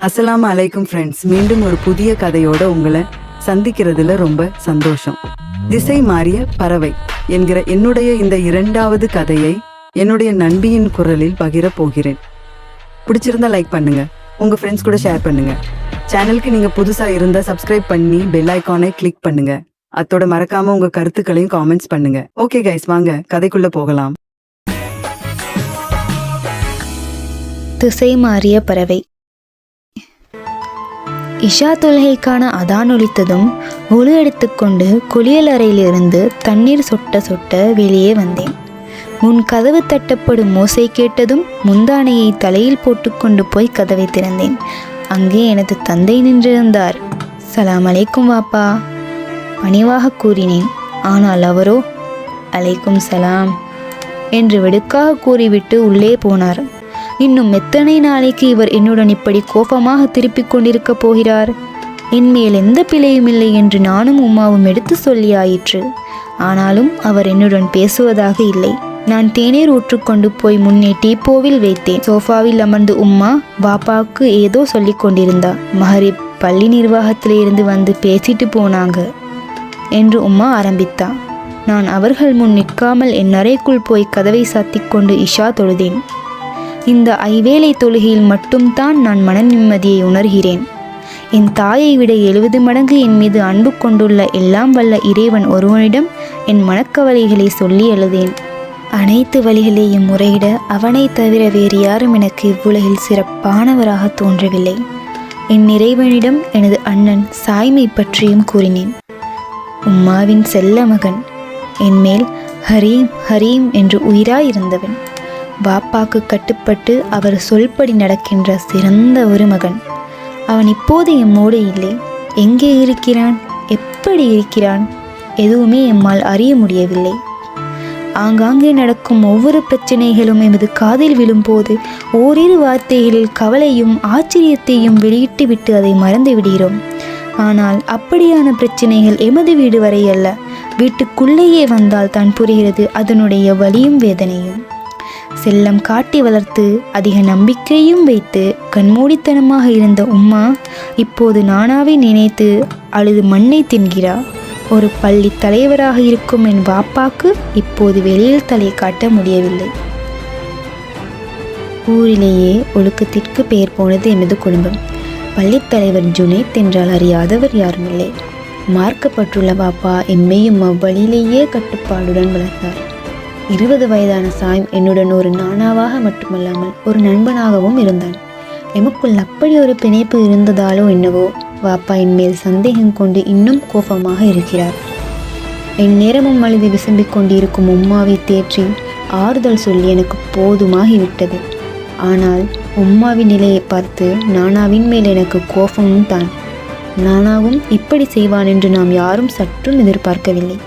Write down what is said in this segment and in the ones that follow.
அஸ்ஸலாமு அலைக்கும் ஃப்ரெண்ட்ஸ். மீண்டும் ஒரு புதிய கதையோட உங்களை சந்திக்கிறதுல ரொம்ப சந்தோஷம். திசை மாறிய பறவை என்கிற என்னுடைய இந்த இரண்டாவது கதையை என்னுடைய நண்பியின் குரலில் பகிர போகிறேன். பிடிச்சிருந்தா லைக் பண்ணுங்க, உங்க ஃப்ரெண்ட்ஸ் கூட ஷேர் பண்ணுங்க. சேனலுக்கு நீங்க புதுசா இருந்தா சப்ஸ்கிரைப் பண்ணி பெல் ஐக்கானை கிளிக் பண்ணுங்க. அத்தோட மறக்காம உங்க கருத்துக்களையும் காமெண்ட்ஸ் பண்ணுங்க. ஓகே கைஸ், வாங்க கதைக்குள்ள போகலாம். திசை மாறிய பறவை. இஷா தொல்கைக்கான அதான் ஒலித்ததும் ஒளி எடுத்துக்கொண்டு குளியல் அறையிலிருந்து தண்ணீர் சொட்ட சொட்ட வெளியே வந்தேன். முன் கதவு தட்டப்படும் மோசை கேட்டதும் முந்தானையை தலையில் போட்டுக்கொண்டு போய் கதவை திறந்தேன். அங்கே எனது தந்தை நின்றிருந்தார். சலாம் அலைக்கும் வாப்பா, பணிவாக கூறினேன். ஆனால் அவரோ அலைக்கும் சலாம் என்று வெடுக்காக கூறிவிட்டு உள்ளே போனார். இன்னும் எத்தனை நாளைக்கு இவர் என்னுடன் இப்படி கோபமாக திருப்பிக் கொண்டிருக்க போகிறார்? என்மேல் எந்த பிழையும் இல்லை என்று நானும் உம்மாவும் எடுத்து சொல்லியாயிற்று. ஆனாலும் அவர் என்னுடன் பேசுவதாக இல்லை. நான் தேநீர் ஊற்றுக்கொண்டு போய் முன்னே டீப்போவில் வைத்தேன். சோஃபாவில் அமர்ந்து உம்மா பாப்பாவுக்கு ஏதோ சொல்லி கொண்டிருந்தா. மஹரிப் பள்ளி நிர்வாகத்திலிருந்து வந்து பேசிட்டு போனாங்க என்று உம்மா ஆரம்பித்தா. நான் அவர்கள் முன் நிற்காமல் என் அறைக்குள் போய் கதவை சாத்திக்கொண்டு இஷா தொழுதேன். இந்த ஐவேளை தொழுகையில் மட்டும்தான் நான் மன நிம்மதியை உணர்கிறேன். என் தாயை விட 70 மடங்கு என் மீது அன்பு கொண்டுள்ள எல்லாம் வல்ல இறைவன் ஒருவனிடம் என் மனக்கவலைகளை சொல்லி எழுதேன். அனைத்து வழிகளையும் முறையிட அவனை தவிர வேறு யாரும் எனக்கு இவ்வுலகில் சிறப்பானவராக தோன்றவில்லை. என் இறைவனிடம் எனது அண்ணன் சாய்மை பற்றியும் கூறினேன். உம்மாவின் செல்ல மகன், என்மேல் ஹரீம் ஹரீம் என்று உயிராயிருந்தவன், பாப்பாக்கு கட்டுப்பட்டு அவர் சொல்படி நடக்கின்ற சிறந்த ஒரு மகன். அவன் இப்போது எம்மோடு இல்லை. எங்கே இருக்கிறான், எப்படி இருக்கிறான், எதுவுமே எம்மால் அறிய முடியவில்லை. ஆங்காங்கே நடக்கும் ஒவ்வொரு பிரச்சனைகளும் எமது காதில் விழும்போது ஓரிரு வார்த்தைகளில் கவலையும் ஆச்சரியத்தையும் வெளியிட்டு விட்டு அதை மறந்து விடுகிறோம். ஆனால் அப்படியான பிரச்சனைகள் எமது வீடு வரை அல்ல, வீட்டுக்குள்ளேயே வந்தால் தான் புரிகிறது அதனுடைய வலியும் வேதனையும். செல்லம் காட்டி வளர்த்து அதிக நம்பிக்கையும் வைத்து கண்மூடித்தனமாக இருந்த உம்மா இப்போது நானாவை நினைத்து அழுது மண்ணை தின்கிறார். ஒரு பள்ளி தலைவராக இருக்கும் என் பாப்பாக்கு இப்போது வெளியில் தலை காட்ட முடியவில்லை. ஊரிலேயே ஒழுக்கத்திற்கு பெயர் போனது எமது குடும்பம். பள்ளித்தலைவர் ஜுனைத் என்றால் அறியாதவர் யாரும் இல்லை. மார்க்கப்பட்டுள்ள பாப்பா எம்மையும் அவ்வழியிலேயே கட்டுப்பாடுடன் வளர்த்தார். 20 வயதான சாயம் என்னுடன் ஒரு நானாவாக மட்டுமல்லாமல் ஒரு நண்பனாகவும் இருந்தான். எமக்குள் அப்படி ஒரு பிணைப்பு இருந்ததாலோ என்னவோ வாப்பா என் மேல் சந்தேகம் கொண்டு இன்னும் கோபமாக இருக்கிறார். என் நேரமும் அழுது விசம்பிக் கொண்டிருக்கும் உம்மாவை தேற்றி ஆறுதல் சொல்லி எனக்கு போதுமாகிவிட்டது. ஆனால் உம்மாவின் நிலையை பார்த்து நானாவின் மேல் எனக்கு கோபமும் தான். நானாவும் இப்படி செய்வான் என்று நாம் யாரும் சற்றும் எதிர்பார்க்கவில்லை.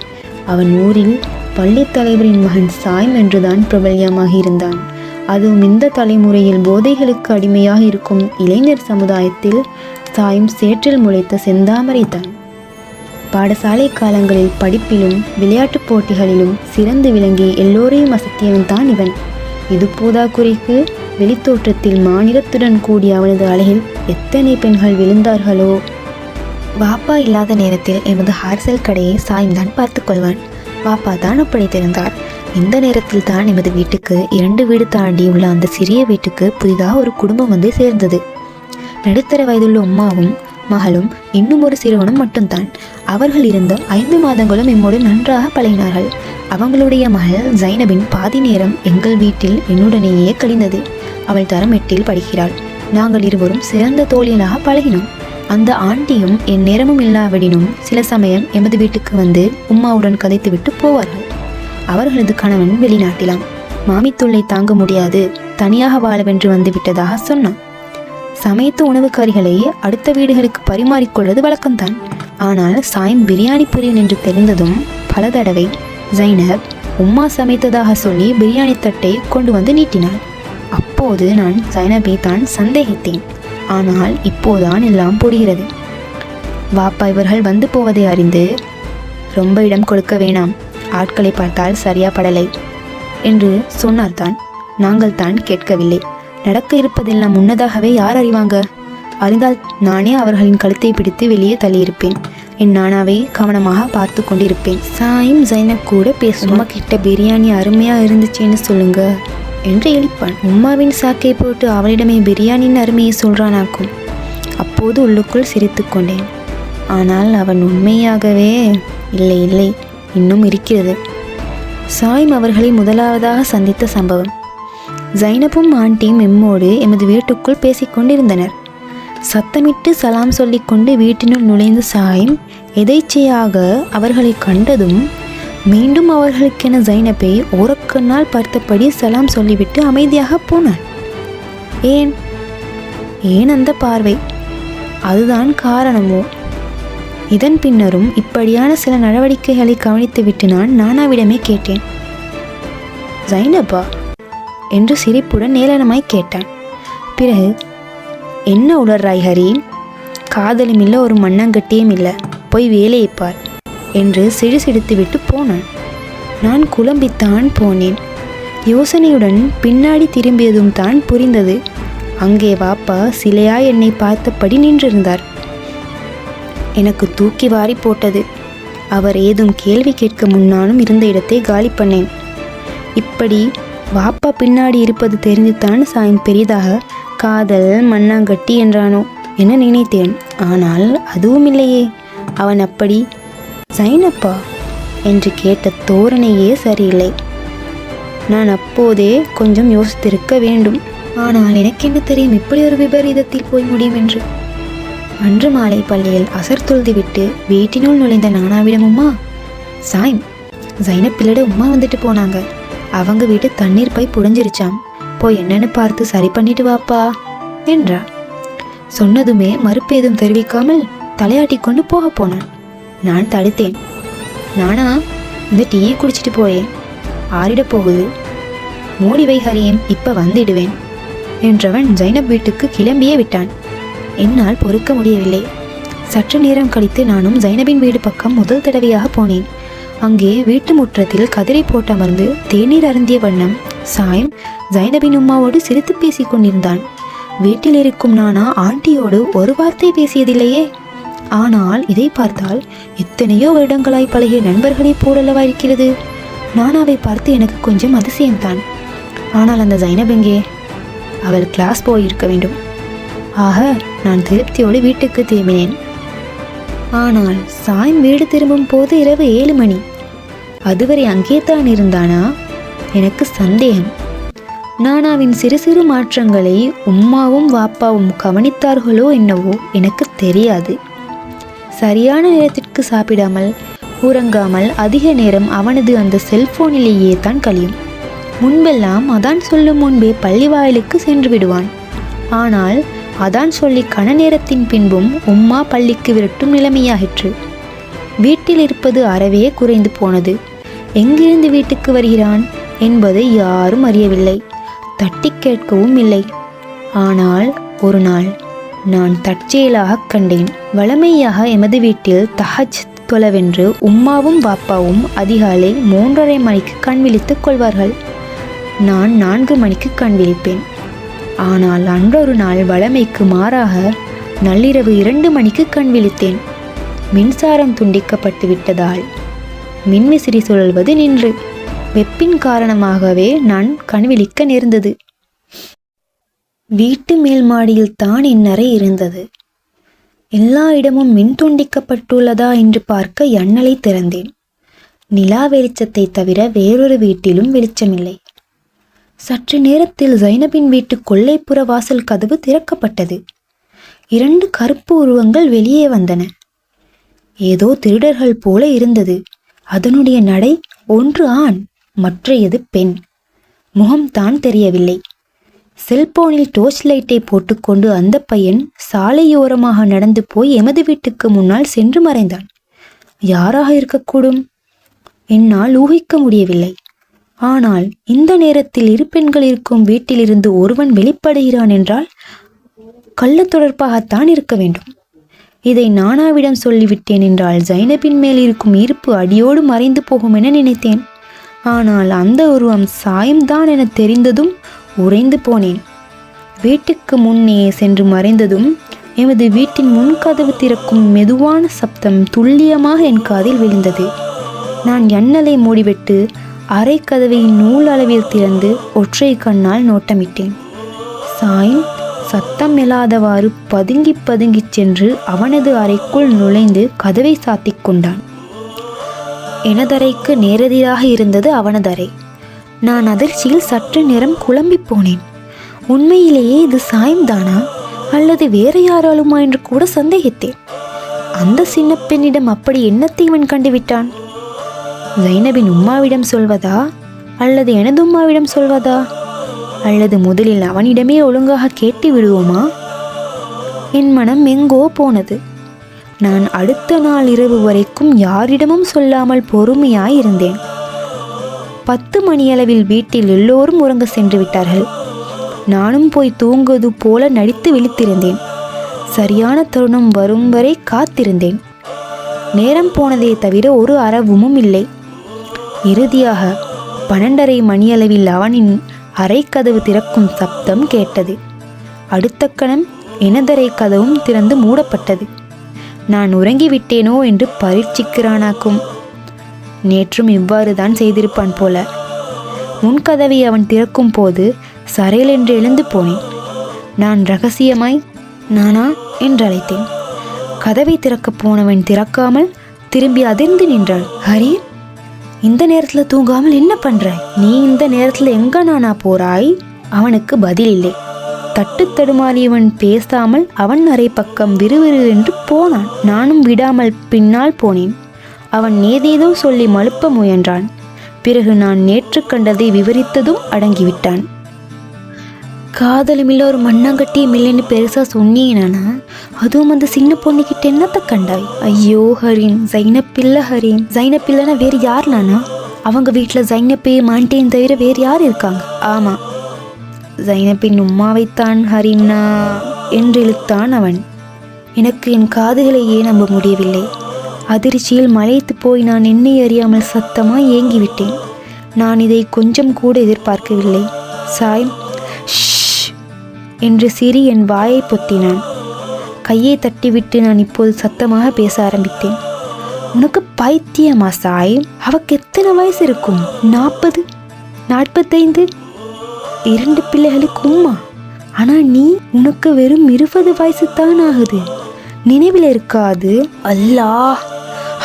அவன் ஊரில் பள்ளி தலைவரின் மகன் சாயம் என்றுதான் பிரபல்யமாக இருந்தான். அதுவும் இந்த தலைமுறையில் போதைகளுக்கு அடிமையாக இருக்கும் இளைஞர் சமுதாயத்தில் சாயம் சேற்றில் முளைத்த செந்தாமரை தான். பாடசாலை காலங்களில் படிப்பிலும் விளையாட்டுப் போட்டிகளிலும் சிறந்து விளங்கி எல்லோரையும் அசத்தியவன் தான் இவன். இது போதாக்குறைக்கு வெளித்தோற்றத்தில் மாநிலத்துடன் கூடிய அவனது அழகில் எத்தனை பெண்கள் விழுந்தார்களோ. பாப்பா இல்லாத நேரத்தில் எமது ஹார்சல் கடையை சாயம்தான் பார்த்து கொள்வான். பாப்பா தான் ஒப்படைத்திருந்தார். இந்த நேரத்தில் தான் எமது வீட்டுக்கு 2 வீடு தாண்டி உள்ள அந்த சிறிய வீட்டுக்கு புதிதாக ஒரு குடும்பம் வந்து சேர்ந்தது. நடுத்தர வயதுள்ள உம்மாவும் மகளும் இன்னும் ஒரு சிறுவனும் மட்டும்தான். அவர்கள் இருந்த 5 மாதங்களும் எம்மோடு நன்றாக பழகினார்கள். அவங்களுடைய மகள் ஜைனபின் பாதி நேரம் எங்கள் வீட்டில் என்னுடனேயே கழிந்தது. அவள் தரம் 8இல் படிக்கிறாள். நாங்கள் இருவரும் சிறந்த தோழிகளாக பழகினோம். அந்த ஆண்டியும் என் நேரமும் இல்லாவிடினும் சில சமயம் எமது வீட்டுக்கு வந்து உம்மாவுடன் கதைத்து விட்டு போவார்கள். அவர்களது கணவன் வெளிநாட்டிலாம். மாமி தொல்லை தாங்க முடியாது, தனியாக வாழவென்று வந்து விட்டதாக சொன்னான். சமைத்த உணவு கறிகளை அடுத்த வீடுகளுக்கு பரிமாறிக்கொள்வது வழக்கம்தான். ஆனால் சாயம் பிரியாணி புரியன் என்று தெரிந்ததும் பல தடவை ஜைனப் உம்மா சமைத்ததாக சொல்லி பிரியாணி தட்டை கொண்டு வந்து நீட்டினாள். அப்போது நான் ஜைனபை தான் சந்தேகித்தேன். ஆனால் இப்போதான் எல்லாம் புரிகிறது. வாப்பா இவர்கள் வந்து போவதை அறிந்து ரொம்ப இடம் கொடுக்க வேணாம், ஆட்களை பார்த்தால் சரியா படலை என்று சொன்னார்தான். நாங்கள் தான் கேட்கவில்லை. நடக்க இருப்பதெல்லாம் முன்னதாகவே யார் அறிவாங்க? அறிந்தால் நானே அவர்களின் கழுத்தை பிடித்து வெளியே தள்ளியிருப்பேன். என் நானாவை கவனமாக பார்த்து கொண்டிருப்பேன். சாயும் ஜைனப் கூட பேசும். உம்மா கிட்ட பிரியாணி அருமையாக இருந்துச்சுன்னு சொல்லுங்க என்று எழுப்பான். உம்மாவின் சாக்கை போட்டு அவளிடமே பிரியாணியின் அருமையை சொல்றானாக்கும். அப்போது உள்ளுக்குள் சிரித்து கொண்டேன். ஆனால் அவன் உண்மையாகவே இல்லை இல்லை இன்னும் இருக்கிறது. சாயும் அவர்களை முதலாவதாக சந்தித்த சம்பவம். ஜைனப்பும் ஆண்டியும் எம்மோடு எமது வீட்டுக்குள் பேசிக்கொண்டிருந்தனர். சத்தமிட்டு சலாம் சொல்லிக்கொண்டு வீட்டினுள் நுழைந்த சாயும் எதேச்சையாக அவர்களை கண்டதும் மீண்டும் அவர்களுக்கென ஜைனப்பை ஓரக்கண்ணால் பார்த்தபடி சலாம் சொல்லிவிட்டு அமைதியாக போனான். ஏன் ஏன் அந்த பார்வை? அதுதான் காரணமோ? இதன் பின்னரும் இப்படியான சில நடவடிக்கைகளை கவனித்துவிட்டு நான் நானாவிடமே கேட்டேன். ஜைனப்பா என்று சிரிப்புடன் ஏளனமாய் கேட்டான். பிறகு, என்ன உளர்றாய் ஹரி? காதலும் இல்லை, ஒரு மண்ணங்கட்டியும் இல்லை, போய் வேலையை பார் என்று சிடுசிடுத்து விட்டு போனான். நான் குழம்பித்தான் போனேன். யோசனையுடன் பின்னாடி திரும்பியதும் தான் புரிந்தது. அங்கே வாப்பா சிலையாய் என்னை பார்த்தபடி நின்றிருந்தார். எனக்கு தூக்கி வாரி போட்டது. அவர் ஏதும் கேள்வி கேட்க முன்னாலும் இருந்த இடத்தை காலி பண்ணேன். இப்படி வாப்பா பின்னாடி இருப்பது தெரிந்துதான் சாயின் பெரிதாக காதல் மண்ணாங்கட்டி என்றானோ என நினைத்தேன். ஆனால் அதுவும் இல்லையே. அவன் அப்படி ஜைனப்பா என்று கேட்ட தோரணையே சரியில்லை. நான் அப்போதே கொஞ்சம் யோசித்திருக்க வேண்டும். ஆனால் எனக்கு என்ன தெரியும் இப்படி ஒரு விபரீதத்தில் போய் முடியும் என்று. அன்று மாலை பள்ளியில் அசர் தொழுதுவிட்டு வீட்டினுள் நுழைந்த நானாவிடமும்மா, சாயம் ஜைனப்பிள்ளட உம்மா வந்துட்டு போனாங்க, அவங்க வீட்டு தண்ணீர் பை புடைஞ்சிருச்சாம், போய் என்னன்னு பார்த்து சரி பண்ணிட்டு வாப்பா என்றா. சொன்னதுமே மறுப்பேதும் தெரிவிக்காமல் தலையாட்டி கொண்டு போக போனான். நான் தடுத்தேன். நானா, இந்த டீயை குடிச்சிட்டு போயேன், ஆறிட போகுது, மூடி வை ஹரியம், இப்ப வந்துடுவேன் என்றவன் ஜைனப் வீட்டுக்கு கிளம்பியே விட்டான். என்னால் பொறுக்க முடியவில்லை. சற்று நேரம் கழித்து நானும் ஜைனபின் வீடு பக்கம் முதல் தடவையாக போனேன். அங்கே வீட்டு முற்றத்தில் கதிரை போட்டமர்ந்து தேநீர் அருந்திய வண்ணம் சாயம் ஜைனபின் உம்மாவோடு சிரித்து பேசிக் கொண்டிருந்தான். வீட்டில் இருக்கும் நானா ஆண்டியோடு ஒரு வார்த்தை பேசியதில்லையே. ஆனால் இதை பார்த்தால் எத்தனையோ வருடங்களாய் பழகிய நண்பர்களை போலல்லவா இருக்கிறது. நானாவை பார்த்து எனக்கு கொஞ்சம் அதிசயம்தான். ஆனால் அந்த ஜைனப் எங்கே? அவள் கிளாஸ் போயிருக்க வேண்டும். ஆக நான் திருப்தியோடு வீட்டுக்கு திரும்பினேன். ஆனால் சாயம் வீடு திரும்பும் போது இரவு 7 மணி. அதுவரை அங்கே தான் இருந்தானா? எனக்கு சந்தேகம். நானாவின் சிறு சிறு மாற்றங்களை உம்மாவும் வாப்பாவும் கவனித்தார்களோ என்னவோ எனக்கு தெரியாது. சரியான நேரத்திற்கு சாப்பிடாமல் உறங்காமல் அதிக நேரம் அவனது அந்த செல்போனிலேயே தான் கழியும். முன்பெல்லாம் அதான் சொல்லும் முன்பே பள்ளி வாயிலுக்கு சென்று விடுவான். ஆனால் அதான் சொல்லி கன நேரத்தின் பின்பும் உம்மா பள்ளிக்கு விரட்டும் நிலைமையாயிற்று. வீட்டில் இருப்பது அறவே குறைந்து போனது. எங்கிருந்து வீட்டுக்கு வருகிறான் என்பதை யாரும் அறியவில்லை, தட்டி கேட்கவும் இல்லை. ஆனால் ஒரு நாள் நான் தற்செயலாக கண்டேன். வழமையாக எமது வீட்டில் தஹஜ் தொழவென்று உம்மாவும் வாப்பாவும் அதிகாலை 3:30 மணிக்கு கண் விழித்துக் கொள்வார்கள். நான் 4 மணிக்கு கண் விழிப்பேன். ஆனால் அன்றொரு நாள் வழமைக்கு மாறாக நள்ளிரவு 2 மணிக்கு கண் விழித்தேன். மின்சாரம் துண்டிக்கப்பட்டு விட்டதால் மின்விசிறி சுழல்வது நின்று வெப்பின் காரணமாகவே நான் கண் விழிக்க நேர்ந்தது. வீட்டு மேல் மாடியில் தான் என் அறை இருந்தது. எல்லா இடமும் மின் துண்டிக்கப்பட்டுள்ளதா என்று பார்க்க ஜன்னலை திறந்தேன். நிலா வெளிச்சத்தை தவிர வேறொரு வீட்டிலும் வெளிச்சமில்லை. சற்று நேரத்தில் ஜைனபின் வீட்டு கொல்லைப்புற வாசல் கதவு திறக்கப்பட்டது. 2 கருப்பு உருவங்கள் வெளியே வந்தன. ஏதோ திருடர்கள் போல இருந்தது. அதனுடைய நடை ஒன்று ஆண், மற்றையது பெண். முகம்தான் தெரியவில்லை. செல்போனில் டோர்ச் லைட்டை போட்டுக்கொண்டு அந்த பையன் சாலையோரமாக நடந்து போய் எமது வீட்டுக்கு முன்னால் சென்று மறைந்தான். யாராக இருக்கக்கூடும்? என்னால் ஊகிக்க முடியவில்லை. ஆனால் இந்த நேரத்தில் 2 பெண்கள் இருக்கும் வீட்டிலிருந்து ஒருவன் வெளிப்படுகிறான் என்றால் கள்ள தொடர்பாகத்தான் இருக்க வேண்டும். இதை நானாவிடம் சொல்லிவிட்டேன் என்றால் ஜைனபின் மேல் இருக்கும் ஈர்ப்பு அடியோடு மறைந்து போகும் என நினைத்தேன். ஆனால் அந்த உருவம் சாயம்தான் என தெரிந்ததும் உறைந்து போனேன். வீட்டுக்கு முன்னே சென்று மறைந்ததும் எமது வீட்டின் முன்கதவு திறக்கும் மெதுவான சப்தம் துல்லியமாக என் காதில் விழுந்தது. நான் ஜன்னலை மூடிவிட்டு அரை கதவை நூல் அளவில் திறந்து ஒற்றை கண்ணால் நோட்டமிட்டேன். சாயம் சத்தம் இல்லாதவாறு பதுங்கி பதுங்கி சென்று அவனது அறைக்குள் நுழைந்து கதவை சாத்திக் கொண்டான். எனதறைக்கு நேரெதிராக இருந்தது அவனது அறை. நான் அதிர்ச்சியில் சற்று நேரம் குழம்பி போனேன். உண்மையிலேயே இது சாயம்தானா அல்லது வேற யாராலுமா என்று கூட சந்தேகித்தேன். அந்த சின்ன பெண்ணிடம் அப்படி என்னத்தை இவன் கண்டுவிட்டான்? ஜைனபின் உம்மாவிடம் சொல்வதா அல்லது எனது உம்மாவிடம் சொல்வதா அல்லது முதலில் அவனிடமே ஒழுங்காக கேட்டு விடுவோமா? என் மனம் எங்கோ போனது. நான் அடுத்த நாள் இரவு வரைக்கும் யாரிடமும் சொல்லாமல் பொறுமையாய் இருந்தேன். 10 மணியளவில் வீட்டில் எல்லோரும் உறங்க சென்று விட்டார்கள். நானும் போய் தூங்குவது போல நடித்து விழித்திருந்தேன். சரியான தருணம் வரும் வரை காத்திருந்தேன். நேரம் போனதே தவிர ஒரு அரவமும் இல்லை. இறுதியாக 12:30 மணியளவில் அவனின் அறை கதவு திறக்கும் சப்தம் கேட்டது. அடுத்த கணம் எனதரை கதவும் திறந்து மூடப்பட்டது. நான் உறங்கிவிட்டேனோ என்று பரீட்சிக்கிறானாக்கும். நேற்றும் இவ்வாறு தான் செய்திருப்பான் போல. முன்கதவை அவன் திறக்கும் போது சரையல் என்று எழுந்து போனேன். நான் ரகசியமாய் நானா என்று அழைத்தேன். கதவை திறக்கப் போனவன் திறக்காமல் திரும்பி அதிர்ந்து நின்றான். ஹரி, இந்த நேரத்தில் தூங்காமல் என்ன பண்றாய்? நீ இந்த நேரத்தில் எங்க நானா போறாய்? அவனுக்கு பதில் இல்லை. தட்டு தடுமாறியவன் பேசாமல் அவன் அறை பக்கம் விறுவிறு என்று போனான். நானும் விடாமல் பின்னால் போனேன். அவன் ஏதேதோ சொல்லி மழுப்ப முயன்றான். பிறகு நான் நேற்று கண்டதை விவரித்ததும் அடங்கிவிட்டான். காதலுமில்ல ஒரு மண்ணாங்கட்டியும் இல்லைன்னு பெருசா சொன்னீனானா? அதுவும் அந்த சின்ன பொண்ணுக்கிட்ட என்னத்தை கண்டாய்? ஐயோ ஹரீன், ஜைனப்பில்ல ஹரீன். ஜைனப்பில்லனா வேறு யார் நானா? அவங்க வீட்டில் ஜைனப்பையும் ஆண்டியும் தவிர வேறு யார் இருக்காங்க? ஆமா, ஜைனப்பின் உம்மாவைத்தான் ஹரீன்னா என்று இழுத்தான் அவன். எனக்கு என் காதுகளையே நம்ப முடியவில்லை. அதிர்ச்சியில் மலைத்து போய் நான் என்னை அறியாமல் சத்தமாய் ஏங்கிவிட்டேன். நான் இதை கொஞ்சம் கூட எதிர்பார்க்கவில்லை. சாயம் என்று சிறி என் வாயை பொத்தினான். கையை தட்டிவிட்டு நான் இப்போது சத்தமாக பேச ஆரம்பித்தேன். உனக்கு பைத்தியமா சாயம்? அவக்கு எத்தனை வயசு இருக்கும்? 40, 45? 2 பிள்ளைகளுக்கு உம்மா. ஆனா நீ, உனக்கு வெறும் 20 வயசு தான் ஆகுது. நினைவில் இருக்காது? அல்லாஹ்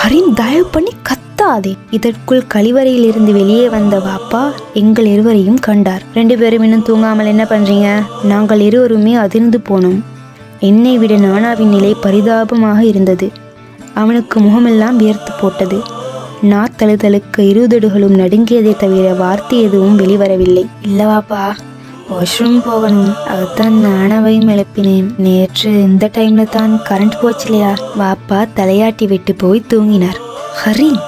ஹரீன், தயவு பண்ணி கத்தாதே. இதற்குள் கழிவறையில் இருந்து வெளியே வந்த வாப்பா எங்கள் இருவரையும் கண்டார். 2 பேரும் இன்னும் தூங்காமல் என்ன பண்றீங்க? நாங்கள் இருவருமே அதிர்ந்து போனோம். என்னை விட நானாவின் நிலை பரிதாபமாக இருந்தது. அவனுக்கு முகமெல்லாம் வியர்த்து போட்டது. நாத்தழுதலுக்கு 2 உதடுகளும் நடுங்கியதை தவிர வார்த்தை எதுவும் வெளிவரவில்லை. இல்லவாப்பா, வாஷ்ரூம் போகணும், அதுதான் நானாவையும் எழுப்பினேன். நேற்று இந்த டைம்ல தான் கரண்ட் போச்சு இல்லையா? வாப்பா தலையாட்டி விட்டு போய் தூங்கினார். ஹரீம்,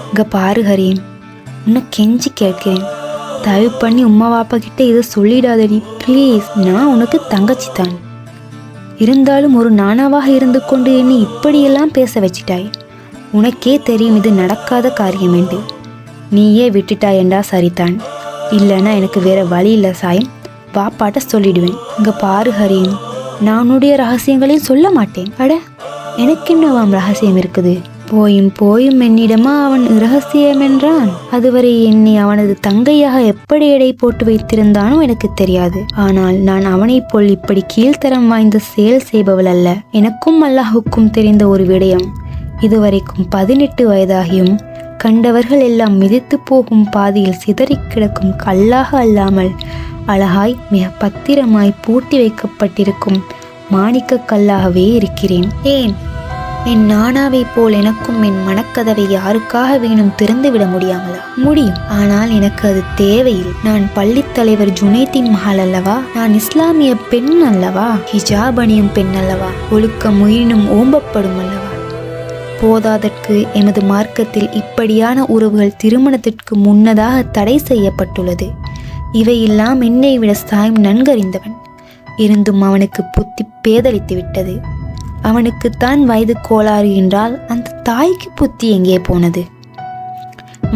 இங்க பாரு ஹரீம், உன்னை கெஞ்சி கேட்கிறேன், தயவு பண்ணி உம்மா வாப்பா கிட்ட இதை சொல்லிடாதடி ப்ளீஸ். நான் உனக்கு தங்கச்சி தான். இருந்தாலும் ஒரு நானாவாக இருந்து கொண்டு என்னை இப்படியெல்லாம் பேச வச்சிட்டாய். உனக்கே தெரியும் இது நடக்காத காரியம் என்று. நீயே விட்டுட்டாயண்டா சரிதான். இல்லைன்னா எனக்கு வேற வழி இல்லை சாயம். வாப்பாட்ட சொல்லிடுவேன். இங்க பாரு ஹரீம், நான் உன்னுடைய ரகசியங்களையும் சொல்ல மாட்டேன். அட, எனக்கு என்னவாம் ரகசியம் இருக்குது? போயும் போயும் என்னிடமா அவன் இரகசியம் என்றான். அதுவரை என்னை அவனது தங்கையாக எப்படி எடை போட்டு வைத்திருந்தானோ எனக்கு தெரியாது. ஆனால் நான் அவனைப் போல் இப்படி கீழ்த்தரம் வாய்ந்த செயல் செய்பவள் அல்ல. எனக்கும் அல்லாஹுக்கும் தெரிந்த ஒரு விடயம், இதுவரைக்கும் 18 வயதாகியும் கண்டவர்கள் எல்லாம் மிதித்து போகும் பாதையில் சிதறி கிடக்கும் கல்லாக அல்லாமல் அழகாய் மிக பத்திரமாய் பூட்டி வைக்கப்பட்டிருக்கும் மாணிக்க கல்லாகவே இருக்கிறேன். ஏன், என் நானாவை போல் எனக்கும் என் மனக்கதவை யாருக்காக வேணும் திறந்து விட முடியாமலா? முடியும், ஆனால் எனக்கு அது தேவையில்லை. நான் பள்ளித் தலைவர் ஜுனைத்தின் மகள் அல்லவா? நான் இஸ்லாமிய பெண் அல்லவா? ஹிஜாப் அணியும் பெண் அல்லவா? ஒழுக்கம் உயிரினும் ஓம்பப்படும் அல்லவா? போதாதற்கு எமது மார்க்கத்தில் இப்படியான உறவுகள் திருமணத்திற்கு முன்னதாக தடை செய்யப்பட்டுள்ளது. இவையெல்லாம் என்னை விட சாயம் நன்கறிந்தவன். இருந்தும் அவனுக்கு புத்தி பேதலித்து விட்டது. அவனுக்குத்தான் வயது கோளாறு என்றால் அந்த தாய்க்கு புத்தி எங்கே போனது?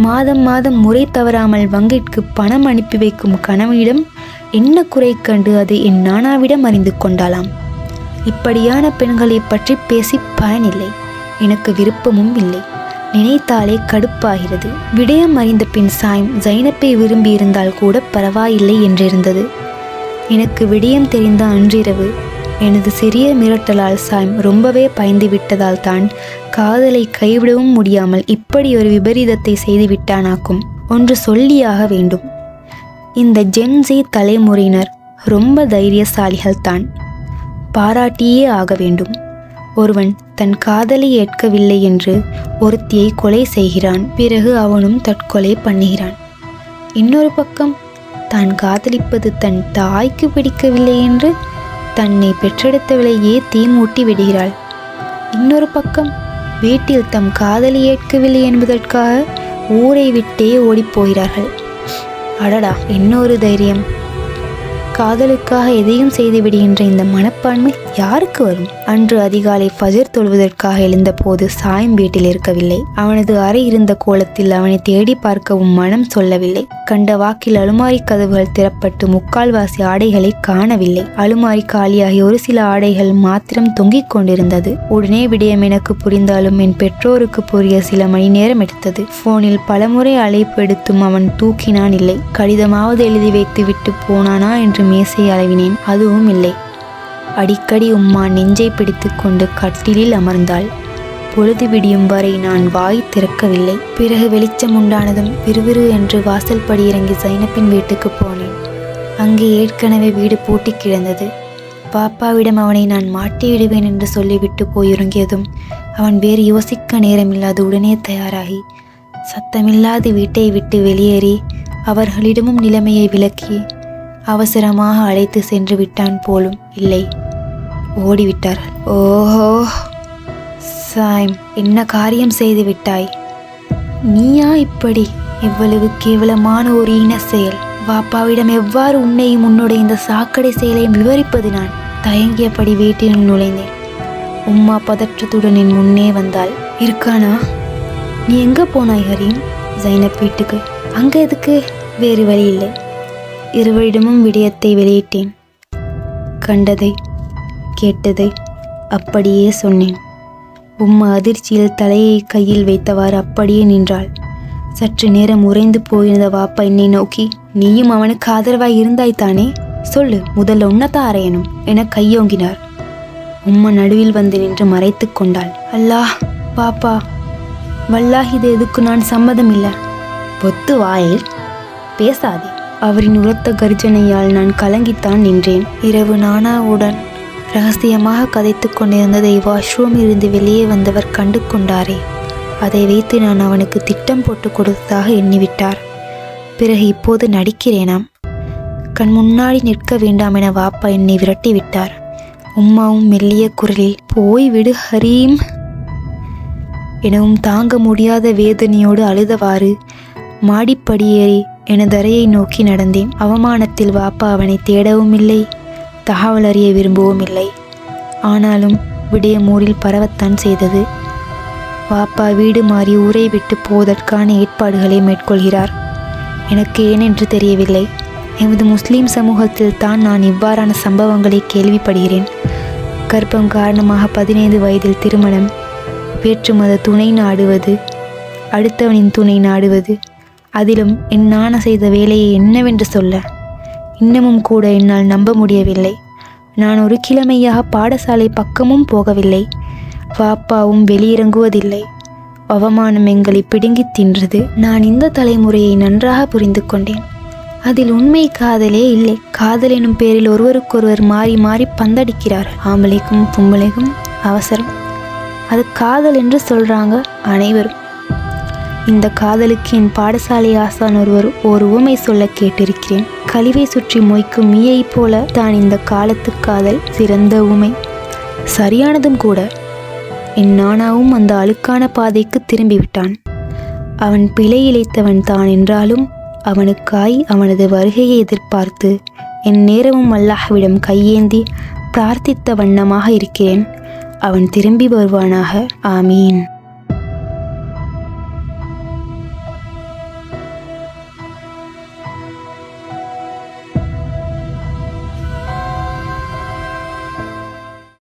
மாதம் மாதம் முறை தவறாமல் வங்கிற்கு பணம் அனுப்பி வைக்கும் கணவனிடம் என்ன குறை கண்டு அதை என் நானாவிடம் அறிந்து கொண்டாளாம். இப்படியான பெண்களை பற்றி பேசி பயனில்லை. எனக்கு விருப்பமும் இல்லை. நினைத்தாலே கடுப்பாகிறது. விடயம் அறிந்த பின் சாயம் ஜைனப்பை விரும்பியிருந்தால் கூட பரவாயில்லை என்றிருந்தது. எனக்கு விடயம் தெரிந்த அன்றிரவு எனது சிறிய மிரட்டலால் சாயம் ரொம்பவே பயந்து விட்டதால் தான் காதலை கைவிடவும் முடியாமல் இப்படி ஒரு விபரீதத்தை செய்து விட்டானாக்கும். ஒன்று சொல்லியாக வேண்டும். இந்த ஜென்ஸி தலைமுறையினர் ரொம்ப தைரியசாலிகள் தான். பாராட்டியே ஆக வேண்டும். ஒருவன் தன் காதலை ஏற்கவில்லை என்று ஒருத்தியை கொலை செய்கிறான். பிறகு அவனும் தற்கொலை பண்ணுகிறான். இன்னொரு பக்கம் தான் காதலிப்பது தன் தாய்க்கு பிடிக்கவில்லை என்று தன்னை பெற்றெடுத்தவளையே தீமூட்டி விடுகிறாள். இன்னொரு பக்கம் வீட்டில் தம் காதலி ஏற்கவில்லை என்பதற்காக ஊரை விட்டே ஓடிப்போகிறார்கள். அடடா, இன்னொரு தைரியம்! காதலுக்காக எதையும் செய்து விடுகின்ற இந்த மனப்பான்மை யாருக்கு வரும்? அன்று அதிகாலை ஃபஜர் தொழுவதற்காக எழுந்தபோது சாயம் வீட்டில் இருக்கவில்லை. அவனது அறை இருந்த கோலத்தில் அவனை தேடி பார்க்கவும் மனம் சொல்லவில்லை. கண்ட வாக்கில் அலுமாரி கதவுகள் திறப்பட்டு முக்கால்வாசி ஆடைகளை காணவில்லை. அலுமாரி காலியாகி ஒரு சில ஆடைகள் மாத்திரம் தொங்கிக் கொண்டிருந்தது. உடனே விடயம் எனக்கு புரிந்தாலும் என் பெற்றோருக்கு புரிய சில மணி நேரம் எடுத்தது. போனில் பலமுறை அழைப்பு எடுத்தும் அவன் தூக்கினான் இல்லை. கடிதமாவது எழுதி வைத்து விட்டு போனானா என்று மேசை அளவினேன். அதுவும் இல்லை. அடிக்கடி உம்மா நெஞ்சை பிடித்து கொண்டு கட்டிலில் அமர்ந்தாள். பொழுது விடியும் வரை நான் வாய் திறக்கவில்லை. பிறகு வெளிச்சம் உண்டானதும் விறுவிறு என்று வாசல் படி இறங்கி ஜைனப்பின் வீட்டுக்கு போனேன். அங்கே ஏற்கனவே வீடு பூட்டி கிடந்தது. பாப்பாவிடம் அவனை நான் மாட்டி விடுவேன் என்று சொல்லிவிட்டு போயிருங்கியதும் அவன் வேறு யோசிக்க நேரமில்லாது உடனே தயாராகி சத்தமில்லாது வீட்டை விட்டு வெளியேறி அவர்களிடமும் நிலைமையை விளக்கி அவசரமாக அழைத்து சென்று விட்டான் போலும். இல்லை, ஓடிவிட்டார்கள். ஓஹோ சாயம், என்ன காரியம் செய்து விட்டாய்? நீயா இப்படி? இவ்வளவு கேவலமான ஒரு இன செயல்! வாப்பாவிடம் எவ்வாறு உன்னையும் உன்னுடைய இந்த சாக்கடை செயலையும் விவரிப்பது? நான் தயங்கியபடி வீட்டினுள் நுழைந்தேன். உம்மா பதற்றத்துடன் என் முன்னே வந்தாள். இருக்கானா? நீ எங்க போனாய் ஹரீம்? ஜைனப் வீட்டுக்கு. அங்க எதுக்கு? வேறு வழி இல்லை. இருவரிடமும் விடயத்தை வெளியிட்டேன். கண்டதை கேட்டதை அப்படியே சொன்னேன். உம்மா அதிர்ச்சியில் தலையை கையில் வைத்தவாறு அப்படியே நின்றாள். சற்று நேரம் உறைந்து போயிருந்த வாப்பா என்னை நோக்கி, நீயும் அவனுக்கு ஆதரவாய் இருந்தாய்த்தானே? சொல்லு, முதல்ல உன்னதான் அறையணும் என கையோங்கினார். உம்மா நடுவில் வந்து நின்று மறைத்து கொண்டாள். அல்லாஹ் பாப்பா, வல்லாஹ் இது எதுக்கு நான் சம்மதம் இல்லை. பொத்து வாயில் பேசாதே. அவரின் உரத்த கர்ஜனையால் நான் கலங்கித்தான் நின்றேன். இரவு நானாவுடன் ரகசியமாக கதைத்து கொண்டிருந்ததை வாஷ்ரூமில் இருந்து வெளியே வந்தவர் கண்டு கொண்டாரே. அதை வைத்து நான் அவனுக்கு திட்டம் போட்டு கொடுத்ததாக எண்ணிவிட்டார். பிறகு இப்போது நடிக்கிறேனாம். கண் முன்னாடி நிற்க வேண்டாம் என வாப்பா என்னை விரட்டி விட்டார். உம்மாவும் மெல்லிய குரலில், போய் விடு ஹரீம் எனவும் தாங்க முடியாத வேதனையோடு அழுதவாறு மாடிப்படியேறி எனது அறையை நோக்கி நடந்தேன். அவமானத்தில் வாப்பா அவனை தேடவும் இல்லை, தகவல் அறிய விரும்பவும் இல்லை. ஆனாலும் விடயம் ஊரில் பரவத்தான் செய்தது. வாப்பா வீடு மாறி ஊரை விட்டு போவதற்கான ஏற்பாடுகளை மேற்கொள்கிறார். எனக்கு ஏனென்று தெரியவில்லை. எமது முஸ்லீம் சமூகத்தில் தான் நான் இவ்வாறான சம்பவங்களை கேள்விப்படுகிறேன். கர்ப்பம் காரணமாக 15 வயதில் திருமணம், வேற்றுமத துணை நாடுவது, அடுத்தவனின் துணை நாடுவது, அதிலும் என் நான செய்த வேலையை என்னவென்று சொல்ல இன்னமும் கூட என்னால் நம்ப முடியவில்லை. நான் ஒரு கிழமையாக பாடசாலை பக்கமும் போகவில்லை. வாப்பாவும் வெளியிறங்குவதில்லை. அவமானம் எங்களை பிடுங்கி தின்றது. நான் இந்த தலைமுறையை நன்றாக புரிந்து கொண்டேன். அதில் உண்மை காதலே இல்லை. காதல் எனும் பேரில் ஒருவருக்கொருவர் மாறி மாறி பந்தடிக்கிறார். ஆம்பளைக்கும் பொம்பளைக்கும் அவசரம். அது காதல் என்று சொல்றாங்க அனைவரும். இந்த காதலுக்கு என் பாடசாலை ஆசான் ஒருவர் ஒரு உவமை சொல்ல கேட்டிருக்கிறேன். கழிவை சுற்றி மொய்க்கும் மீயை போல தான் இந்த காலத்து காதல் சிறந்த உவமை. சரியானதும் கூட. என் நானாவும் அந்த அழுக்கான பாதைக்கு திரும்பிவிட்டான். அவன் பிழை இழைத்தவன் தான் என்றாலும் அவனுக்காய் அவனது வருகையை எதிர்பார்த்து என் நேரமும் அல்லாஹ்விடம் கையேந்தி பிரார்த்தித்த வண்ணமாக இருக்கிறேன். அவன் திரும்பி வருவானாக. ஆமீன்.